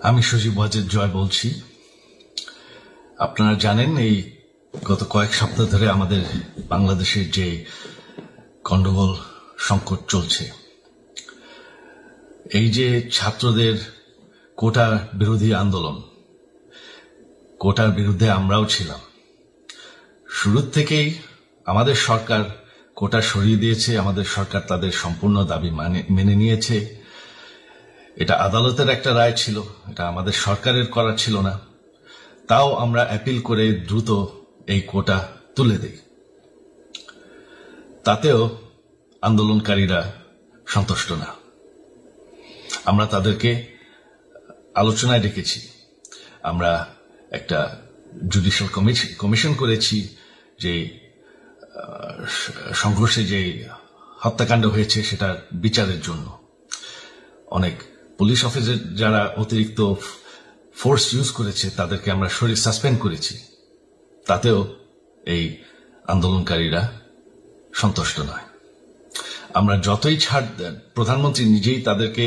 আমি সজীব ওয়াজেদ জয় বলছি। আপনারা জানেন এই গত কয়েক সপ্তাহ ধরে আমাদের বাংলাদেশের যে গন্ডগোল সংকট চলছে, এই যে ছাত্রদের কোটা বিরোধী আন্দোলন, কোটার বিরুদ্ধে আমরাও ছিলাম। শুরুর থেকেই আমাদের সরকার কোটা সরিয়ে দিয়েছে, আমাদের সরকার তাদের সম্পূর্ণ দাবি মেনে নিয়েছে। এটা আদালতের একটা রায় ছিল, এটা আমাদের সরকারের করা ছিল না। তাও আমরা অ্যাপিল করে দ্রুত এই কোটা তুলে দেই। তাতেও আন্দোলনকারীরা সন্তুষ্ট না। আমরা তাদেরকে আলোচনায় ডেকেছি, আমরা একটা জুডিশিয়াল কমিশন করেছি, যে সংঘর্ষে যে হত্যাকাণ্ড হয়েছে সেটার বিচারের জন্য। অনেক পুলিশ অফিসার যারা অতিরিক্ত ফোর্স ইউজ করেছে তাদেরকে আমরা সাসপেন্ড করেছি। তাতেও এই আন্দোলনকারীরা সন্তুষ্ট নয়। আমরা যতই ছাড়, প্রধানমন্ত্রী নিজেই তাদেরকে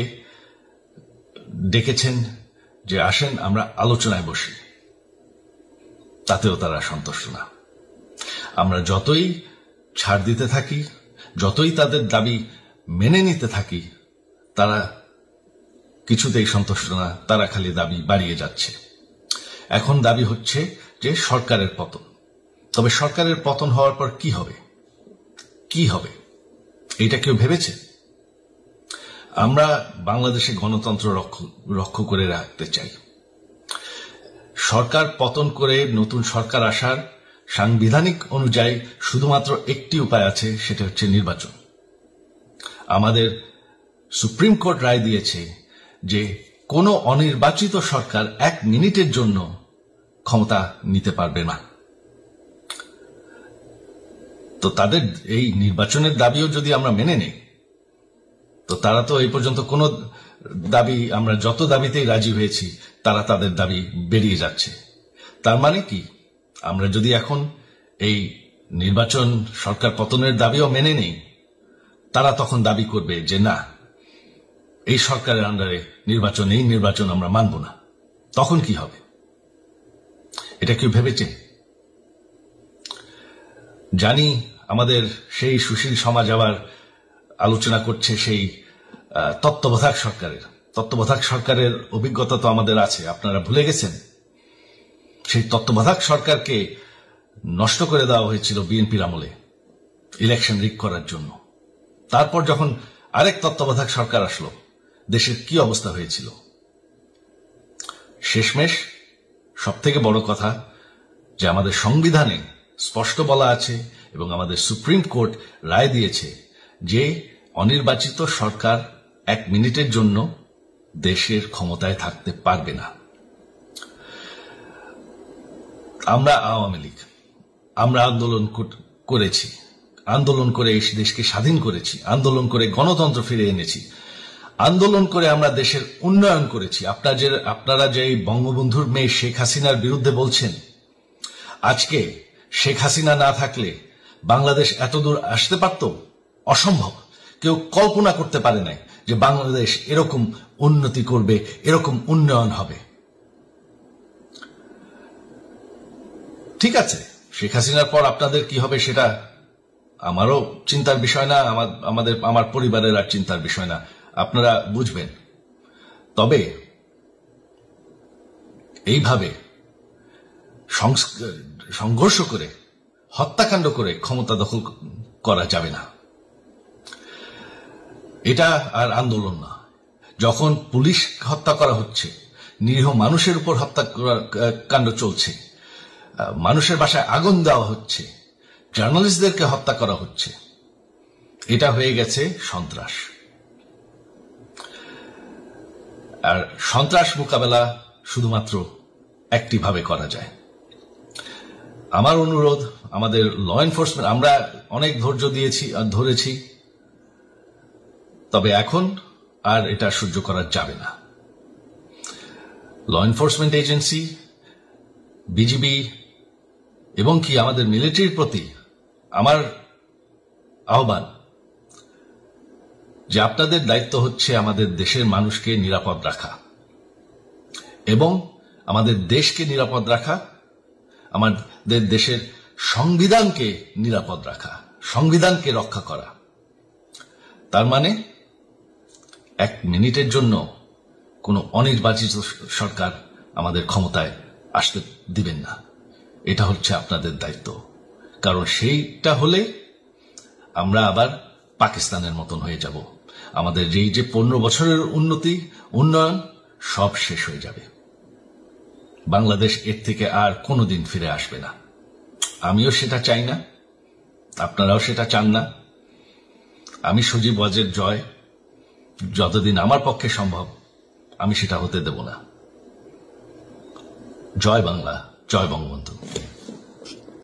ডেকেছেন যে আসেন আমরা আলোচনায় বসি, তাতেও তারা সন্তুষ্ট না। আমরা যতই ছাড় দিতে থাকি, যতই তাদের দাবি মেনে নিতে থাকি, তারা কিছুতেই সন্তুষ্ট না, তারা খালি দাবি বাড়িয়ে যাচ্ছে। এখন দাবি হচ্ছে যে সরকারের পতন। তবে সরকারের পতন হওয়ার পর কি হবে, কি হবে এটা কেউ ভেবেছে? আমরা বাংলাদেশে গণতন্ত্র রক্ষা করে রাখতে চাই। সরকার পতন করে নতুন সরকার আসার সাংবিধানিক অনুযায়ী শুধুমাত্র একটি উপায় আছে, সেটা হচ্ছে নির্বাচন। আমাদের সুপ্রিম কোর্ট রায় দিয়েছে যে কোনো অনির্বাচিত সরকার 1 মিনিটের জন্য ক্ষমতা নিতে পারবে না। তো তাদের এই নির্বাচনের দাবিও যদি আমরা মেনে নেই, তো তারা তো এই পর্যন্ত কোনো দাবি, আমরা যত দাবিতেই রাজি হয়েছি তারা তাদের দাবি বেরিয়ে যাচ্ছে। তার মানে কি, আমরা যদি এখন এই নির্বাচন, সরকার পতনের দাবিও মেনে নেই, তারা তখন দাবি করবে যে না, এই সরকারের আন্ডারে নির্বাচন, এই নির্বাচন আমরা মানব না। তখন কি হবে এটা কেউ ভেবেছে? জানি আমাদের সেই সুশীল সমাজ আবার আলোচনা করছে সেই তত্ত্বাবধায়ক সরকারের অভিজ্ঞতা তো আমাদের আছে। আপনারা ভুলে গেছেন সেই তত্ত্বাবধায়ক সরকারকে নষ্ট করে দেওয়া হয়েছিল বিএনপির আমলে ইলেকশন রিগ করার জন্য। তারপর যখন আরেক তত্ত্বাবধায়ক সরকার আসলো, দেশের কি অবস্থা হয়েছিল। শেষমেশ সবথেকে বড় কথা যে আমাদের সংবিধানে স্পষ্ট বলা আছে এবং আমাদের সুপ্রিম কোর্ট রায় দিয়েছে যে অনির্বাচিত সরকার 1 মিনিটের জন্য দেশের ক্ষমতায় থাকতে পারবে না। আমরা আওয়ামী লীগ, আমরা আন্দোলন করেছি, আন্দোলন করে এই দেশকে স্বাধীন করেছি, আন্দোলন করে গণতন্ত্র ফিরে এনেছি, আন্দোলন করে আমরা দেশের উন্নয়ন করেছি। আপনারা যে বঙ্গবন্ধুর মেয়ে শেখ হাসিনার বিরুদ্ধে বলছেন, আজকে শেখ হাসিনা না থাকলে বাংলাদেশ এতদূর আসতে পারত? অসম্ভব। কেউ কল্পনা করতে পারে নাই যে বাংলাদেশ এরকম উন্নতি করবে, এরকম উন্নয়ন হবে। ঠিক আছে, শেখ হাসিনার পর আপনাদের কি হবে সেটা আমারও চিন্তার বিষয় না, আমার পরিবারের আর চিন্তার বিষয় না, আপনারা বুঝবেন। তবে এইভাবে সংঘর্ষ করে, হত্যাকাণ্ড করে ক্ষমতা দখল করা যাবে না। এটা আর আন্দোলন না। যখন পুলিশ হত্যা করা হচ্ছে, নিরীহ মানুষের উপর হত্যাকাণ্ড চলছে, মানুষের বাসায় আগুন দেওয়া হচ্ছে, জার্নালিস্টদেরকে হত্যা করা হচ্ছে, এটা হয়ে গেছে সন্ত্রাস। আর সন্ত্রাস মোকাবেলা শুধুমাত্র একটি ভাবে করা যায়। আমার অনুরোধ, আমাদের ল এনফোর্সমেন্ট, আমরা অনেক ধৈর্য ধরেছি, তবে এখন আর এটা সহ্য করা যাবে না। ল এনফোর্সমেন্ট এজেন্সি, বিজিবি এবং কি আমাদের মিলিটারির প্রতি আমার আহ্বান যে আপনাদের দায়িত্ব হচ্ছে আমাদের দেশের মানুষকে নিরাপদ রাখা। এবং আমাদের দেশকে নিরাপদ রাখা, আমাদের দেশের সংবিধানকে নিরাপদ রাখা, সংবিধানকে রক্ষা করা। তার মানে 1 মিনিটের জন্য কোনো অনির্বাচিত সরকার আমাদের ক্ষমতায় আসতে দিবেন না। এটা হচ্ছে আপনাদের দায়িত্ব, কারণ সেইটা হলে আমরা আবার পাকিস্তানের মতন হয়ে যাব। আমাদের এই যে 15 বছরের উন্নয়ন সব শেষ হয়ে যাবে। বাংলাদেশ এর থেকে আর কোনোদিন ফিরে আসবে না। আমিও সেটা চাই না, আপনারাও সেটা চান না। আমি সজীব ওয়াজের জয় যতদিন আমার পক্ষে সম্ভব আমি সেটা হতে দেব না। জয় বাংলা, জয় বঙ্গবন্ধু।